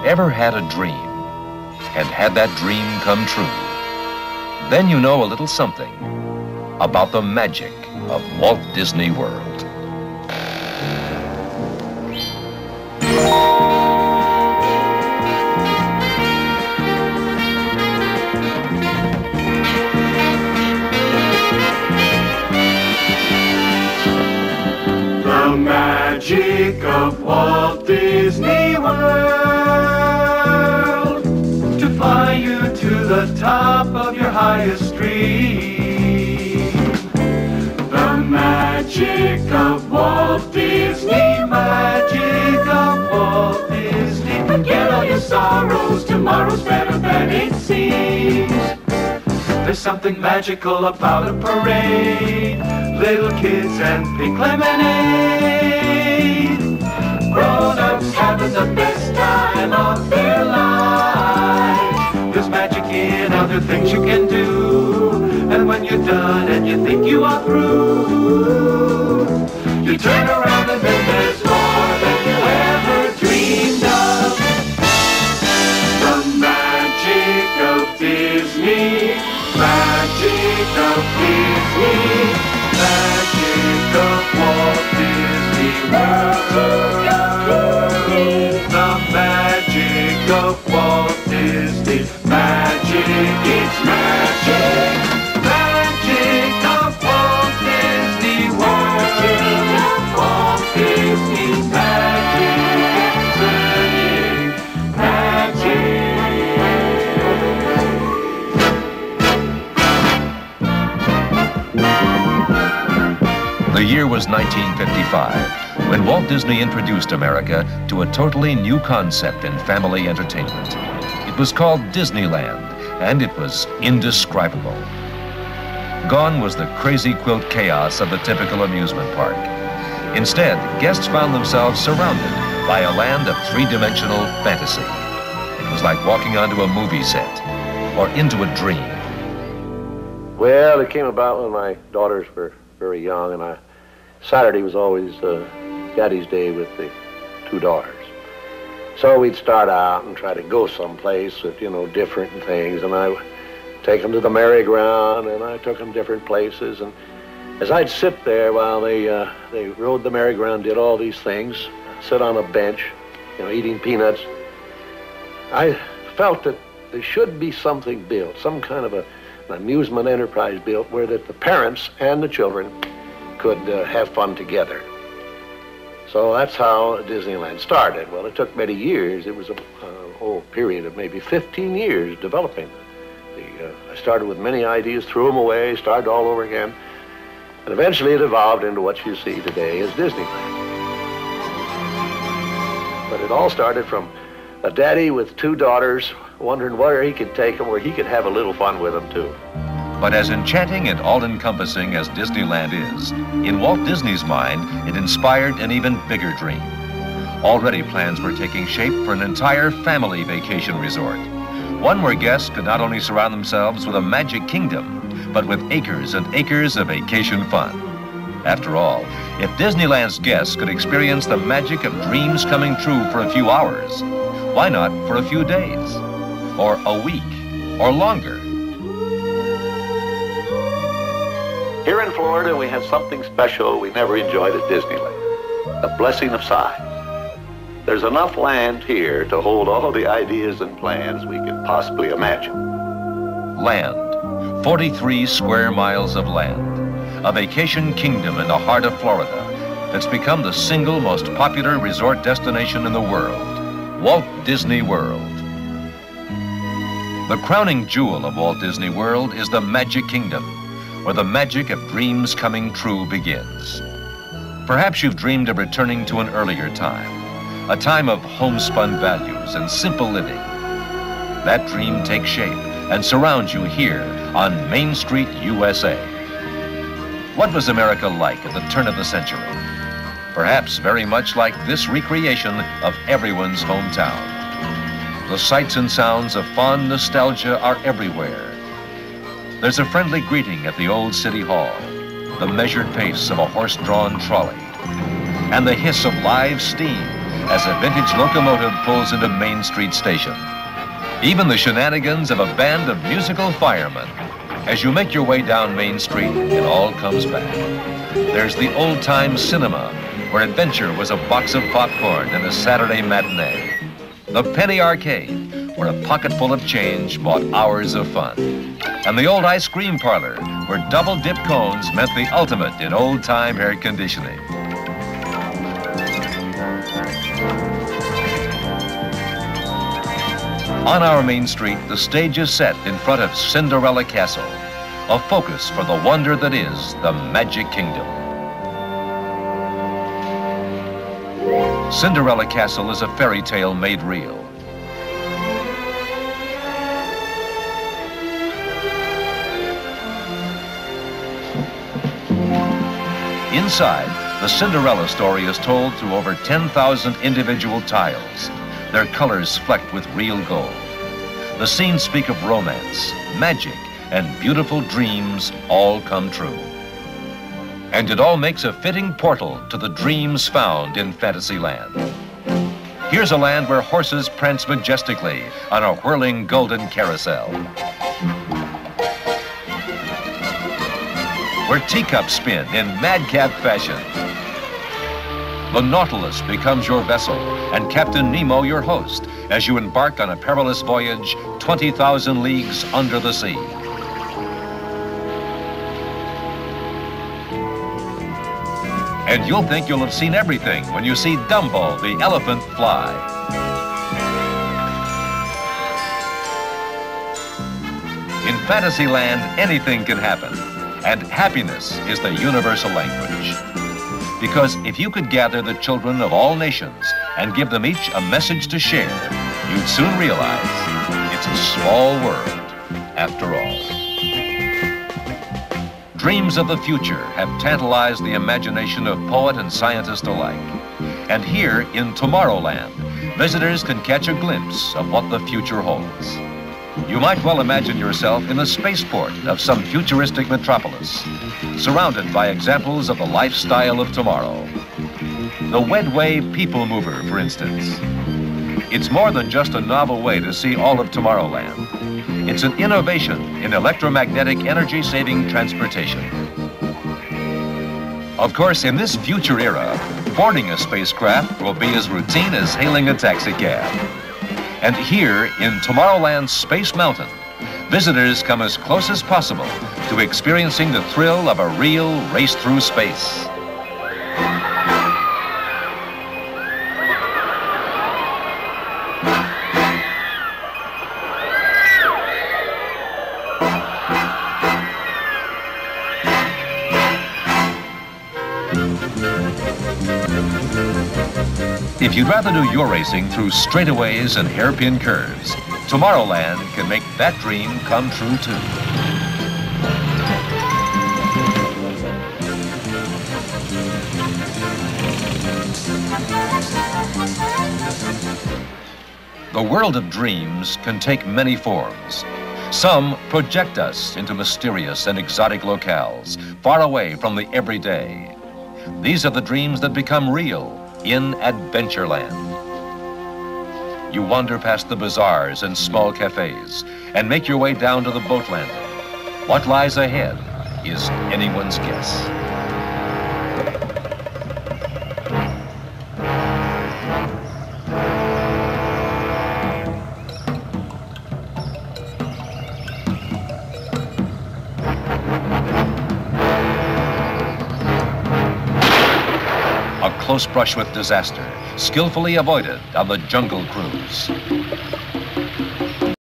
ever had a dream and had that dream come true, then you know a little something about the magic of Walt Disney World. The magic of Walt Disney World, to fly you to the top of your highest dream. The magic of Walt Disney, magic of Walt Disney. Forget all your sorrows, tomorrow's better than it seems. There's something magical about a parade, little kids and pink lemonade. Grown-ups having the best time of their lives. There's magic in other things you can do, and when you're done and you think you are through, you turn around and then there's more than you ever dreamed of. The magic of Disney, magic of Disney, magic of Walt Disney World. The magic of Walt Disney, magic, it's magic. Magic of Walt Disney World. Magic of Walt Disney, magic, magic. The year was 1955, when Walt Disney introduced America to a totally new concept in family entertainment. It was called Disneyland, and it was indescribable. Gone was the crazy quilt chaos of the typical amusement park. Instead, guests found themselves surrounded by a land of three-dimensional fantasy. It was like walking onto a movie set or into a dream. Well, it came about when my daughters were very young, and Saturday was always Daddy's Day with the two daughters. So we'd start out and try to go someplace with, different things, and I take them to the merry-go-round, and I took them different places, and as I'd sit there while they rode the merry-go-round, did all these things, sit on a bench, eating peanuts, I felt that there should be something built, some kind of an amusement enterprise built where that the parents and the children could have fun together. So that's how Disneyland started. Well, it took many years. It was a whole period of maybe 15 years developing. I started with many ideas, threw them away, started all over again, and eventually it evolved into what you see today as Disneyland. But it all started from a daddy with two daughters wondering where he could take them, where he could have a little fun with them too. But as enchanting and all-encompassing as Disneyland is, in Walt Disney's mind, it inspired an even bigger dream. Already plans were taking shape for an entire family vacation resort. One where guests could not only surround themselves with a magic kingdom, but with acres and acres of vacation fun. After all, if Disneyland's guests could experience the magic of dreams coming true for a few hours, why not for a few days, or a week, or longer? Here in Florida, we have something special we never enjoyed at Disneyland, the blessing of size. There's enough land here to hold all the ideas and plans we could possibly imagine. Land, 43 square miles of land, a vacation kingdom in the heart of Florida that's become the single most popular resort destination in the world, Walt Disney World. The crowning jewel of Walt Disney World is the Magic Kingdom, where the magic of dreams coming true begins. Perhaps you've dreamed of returning to an earlier time, a time of homespun values and simple living. That dream takes shape and surrounds you here on Main Street, USA. What was America like at the turn of the century? Perhaps very much like this recreation of everyone's hometown. The sights and sounds of fond nostalgia are everywhere. There's a friendly greeting at the old City Hall, the measured pace of a horse-drawn trolley, and the hiss of live steam as a vintage locomotive pulls into Main Street Station. Even the shenanigans of a band of musical firemen. As you make your way down Main Street, it all comes back. There's the old-time cinema, where adventure was a box of popcorn and a Saturday matinee. The penny arcade, where a pocket full of change bought hours of fun. And the old ice cream parlor, where double-dip cones meant the ultimate in old-time air conditioning. On our Main Street, the stage is set in front of Cinderella Castle, a focus for the wonder that is the Magic Kingdom. Cinderella Castle is a fairy tale made real. Inside, the Cinderella story is told through over 10,000 individual tiles, their colors flecked with real gold. The scenes speak of romance, magic, and beautiful dreams all come true. And it all makes a fitting portal to the dreams found in Fantasyland. Here's a land where horses prance majestically on a whirling golden carousel, where teacups spin in madcap fashion. The Nautilus becomes your vessel and Captain Nemo your host as you embark on a perilous voyage 20,000 leagues under the sea. And you'll think you'll have seen everything when you see Dumbo the elephant fly. In Fantasyland, anything can happen, and happiness is the universal language. Because if you could gather the children of all nations and give them each a message to share, you'd soon realize it's a small world after all. Dreams of the future have tantalized the imagination of poet and scientist alike. And here in Tomorrowland, visitors can catch a glimpse of what the future holds. You might well imagine yourself in the spaceport of some futuristic metropolis, surrounded by examples of the lifestyle of tomorrow. The Wedway People Mover, for instance. It's more than just a novel way to see all of Tomorrowland. It's an innovation in electromagnetic energy-saving transportation. Of course, in this future era, boarding a spacecraft will be as routine as hailing a taxi cab. And here in Tomorrowland's Space Mountain, visitors come as close as possible to experiencing the thrill of a real race through space. If you'd rather do your racing through straightaways and hairpin curves, Tomorrowland can make that dream come true too. The world of dreams can take many forms. Some project us into mysterious and exotic locales, far away from the everyday. These are the dreams that become real in Adventureland. You wander past the bazaars and small cafes and make your way down to the boat landing. What lies ahead is anyone's guess. Close brush with disaster, skillfully avoided on the Jungle Cruise.